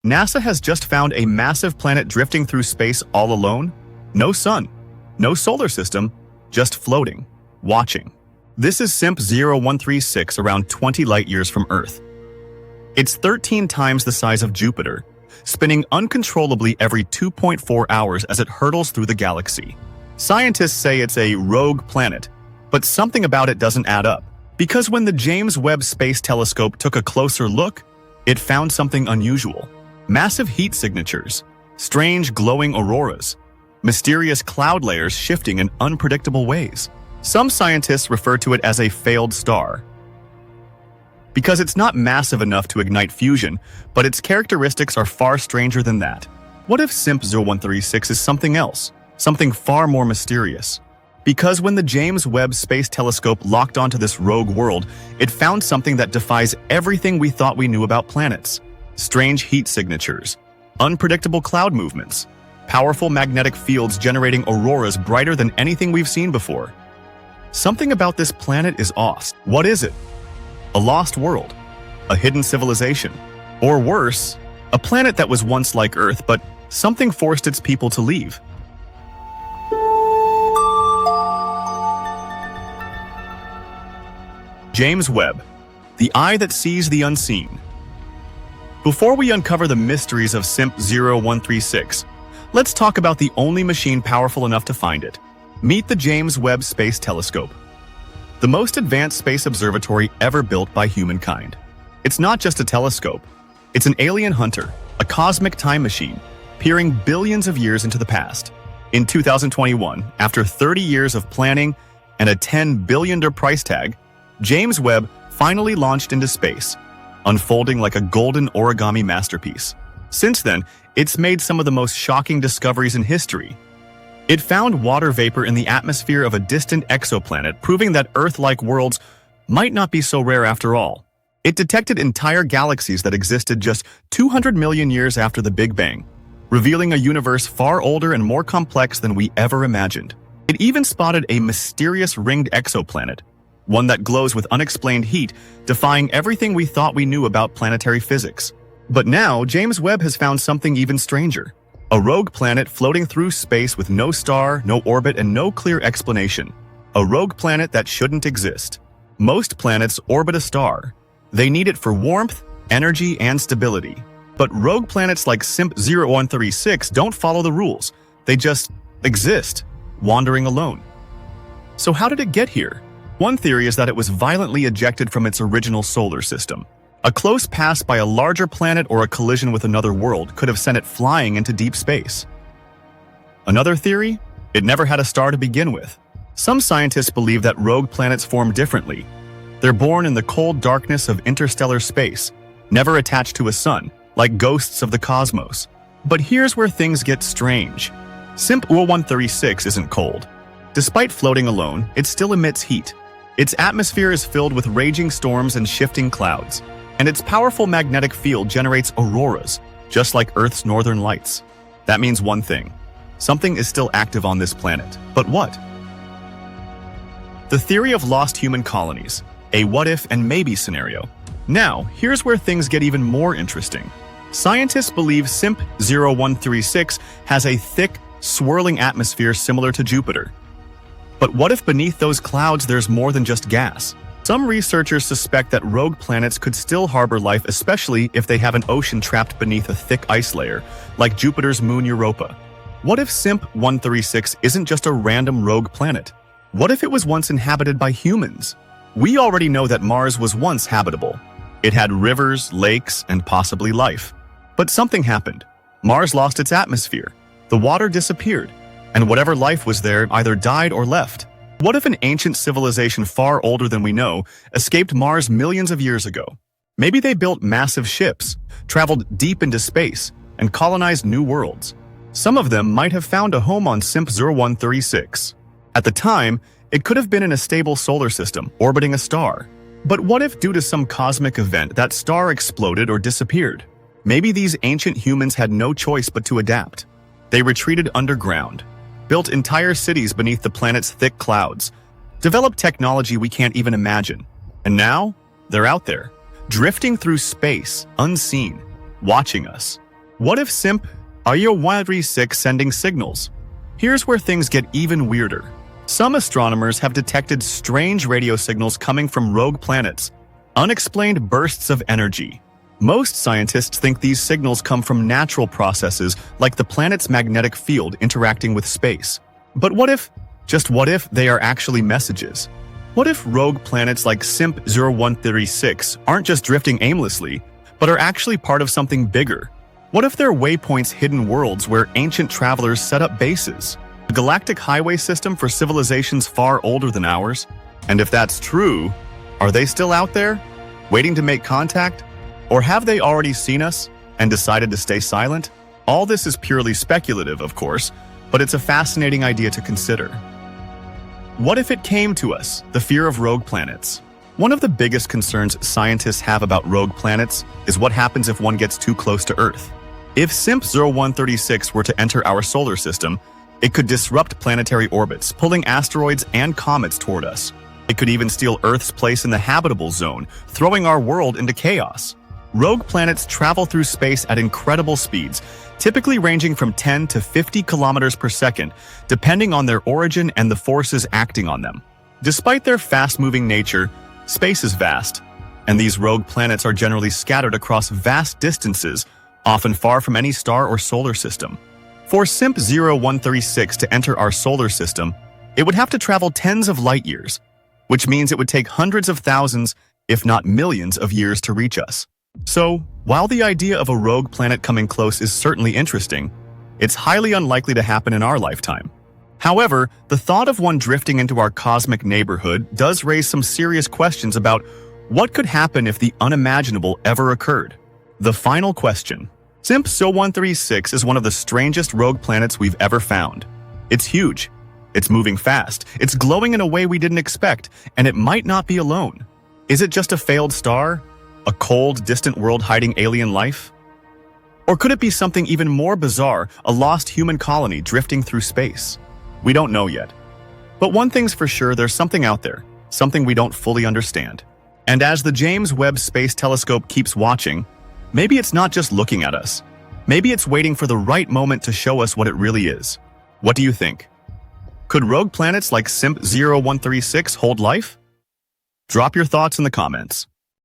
NASA has just found a massive planet drifting through space all alone. No sun, no solar system, just floating, watching. This is SIMP 0136, around 20 light-years from Earth. It's 13 times the size of Jupiter, spinning uncontrollably every 2.4 hours as it hurtles through the galaxy. Scientists say it's a rogue planet, but something about it doesn't add up. Because when the James Webb Space Telescope took a closer look, it found something unusual. Massive heat signatures, strange glowing auroras, mysterious cloud layers shifting in unpredictable ways. Some scientists refer to it as a failed star, because it's not massive enough to ignite fusion, but its characteristics are far stranger than that. What if SIMP 0136 is something else, something far more mysterious? Because when the James Webb Space Telescope locked onto this rogue world, it found something that defies everything we thought we knew about planets. Strange heat signatures, unpredictable cloud movements, powerful magnetic fields generating auroras brighter than anything we've seen before. Something about this planet is off. What is it? A lost world? A hidden civilization? Or worse, a planet that was once like Earth, but something forced its people to leave? James Webb, the eye that sees the unseen. Before we uncover the mysteries of SIMP 0136, let's talk about the only machine powerful enough to find it. Meet the James Webb Space Telescope, the most advanced space observatory ever built by humankind. It's not just a telescope, it's an alien hunter, a cosmic time machine, peering billions of years into the past. In 2021, after 30 years of planning and a $10 billion price tag, James Webb finally launched into space, unfolding like a golden origami masterpiece. Since then, it's made some of the most shocking discoveries in history. It found water vapor in the atmosphere of a distant exoplanet, proving that Earth-like worlds might not be so rare after all. It detected entire galaxies that existed just 200 million years after the Big Bang, revealing a universe far older and more complex than we ever imagined. It even spotted a mysterious ringed exoplanet, one that glows with unexplained heat, defying everything we thought we knew about planetary physics. But now, James Webb has found something even stranger. A rogue planet floating through space with no star, no orbit, and no clear explanation. A rogue planet that shouldn't exist. Most planets orbit a star. They need it for warmth, energy, and stability. But rogue planets like SIMP 0136 don't follow the rules. They just exist, wandering alone. So how did it get here? One theory is that it was violently ejected from its original solar system. A close pass by a larger planet or a collision with another world could have sent it flying into deep space. Another theory? It never had a star to begin with. Some scientists believe that rogue planets form differently. They're born in the cold darkness of interstellar space, never attached to a sun, like ghosts of the cosmos. But here's where things get strange. SIMP 0136 isn't cold. Despite floating alone, it still emits heat. Its atmosphere is filled with raging storms and shifting clouds, and its powerful magnetic field generates auroras, just like Earth's northern lights. That means one thing: something is still active on this planet. But what? The theory of lost human colonies, a what-if and maybe scenario. Now, here's where things get even more interesting. Scientists believe SIMP 0136 has a thick, swirling atmosphere similar to Jupiter. But what if beneath those clouds there's more than just gas? Some researchers suspect that rogue planets could still harbor life, especially if they have an ocean trapped beneath a thick ice layer, like Jupiter's moon Europa. What if SIMP 0136 isn't just a random rogue planet? What if it was once inhabited by humans? We already know that Mars was once habitable. It had rivers, lakes, and possibly life. But something happened. Mars lost its atmosphere. The water disappeared, and whatever life was there either died or left. What if an ancient civilization far older than we know escaped Mars millions of years ago? Maybe they built massive ships, traveled deep into space, and colonized new worlds. Some of them might have found a home on SIMP 0136. At the time, it could have been in a stable solar system, orbiting a star. But what if, due to some cosmic event, that star exploded or disappeared? Maybe these ancient humans had no choice but to adapt. They retreated underground, built entire cities beneath the planet's thick clouds, developed technology we can't even imagine. And now, they're out there, drifting through space, unseen, watching us. What if SIMP auroras sending signals? Here's where things get even weirder. Some astronomers have detected strange radio signals coming from rogue planets, unexplained bursts of energy. Most scientists think these signals come from natural processes like the planet's magnetic field interacting with space. But what if, just what if, they are actually messages? What if rogue planets like SIMP 0136 aren't just drifting aimlessly, but are actually part of something bigger? What if they're waypoints, hidden worlds where ancient travelers set up bases? A galactic highway system for civilizations far older than ours? And if that's true, are they still out there, waiting to make contact? Or have they already seen us and decided to stay silent? All this is purely speculative, of course, but it's a fascinating idea to consider. What if it came to us, the fear of rogue planets? One of the biggest concerns scientists have about rogue planets is what happens if one gets too close to Earth. If SIMP 0136 were to enter our solar system, it could disrupt planetary orbits, pulling asteroids and comets toward us. It could even steal Earth's place in the habitable zone, throwing our world into chaos. Rogue planets travel through space at incredible speeds, typically ranging from 10 to 50 kilometers per second, depending on their origin and the forces acting on them. Despite their fast-moving nature, space is vast, and these rogue planets are generally scattered across vast distances, often far from any star or solar system. For SIMP 0136 to enter our solar system, it would have to travel tens of light years, which means it would take hundreds of thousands, if not millions, of years to reach us. So, while the idea of a rogue planet coming close is certainly interesting, it's highly unlikely to happen in our lifetime. However, the thought of one drifting into our cosmic neighborhood does raise some serious questions about what could happen if the unimaginable ever occurred. The final question. SIMP 0136 is one of the strangest rogue planets we've ever found. It's huge, it's moving fast, it's glowing in a way we didn't expect, and it might not be alone. Is it just a failed star? A cold, distant world hiding alien life? Or could it be something even more bizarre, a lost human colony drifting through space? We don't know yet. But one thing's for sure, there's something out there, something we don't fully understand. And as the James Webb Space Telescope keeps watching, maybe it's not just looking at us. Maybe it's waiting for the right moment to show us what it really is. What do you think? Could rogue planets like SIMP 0136 hold life? Drop your thoughts in the comments.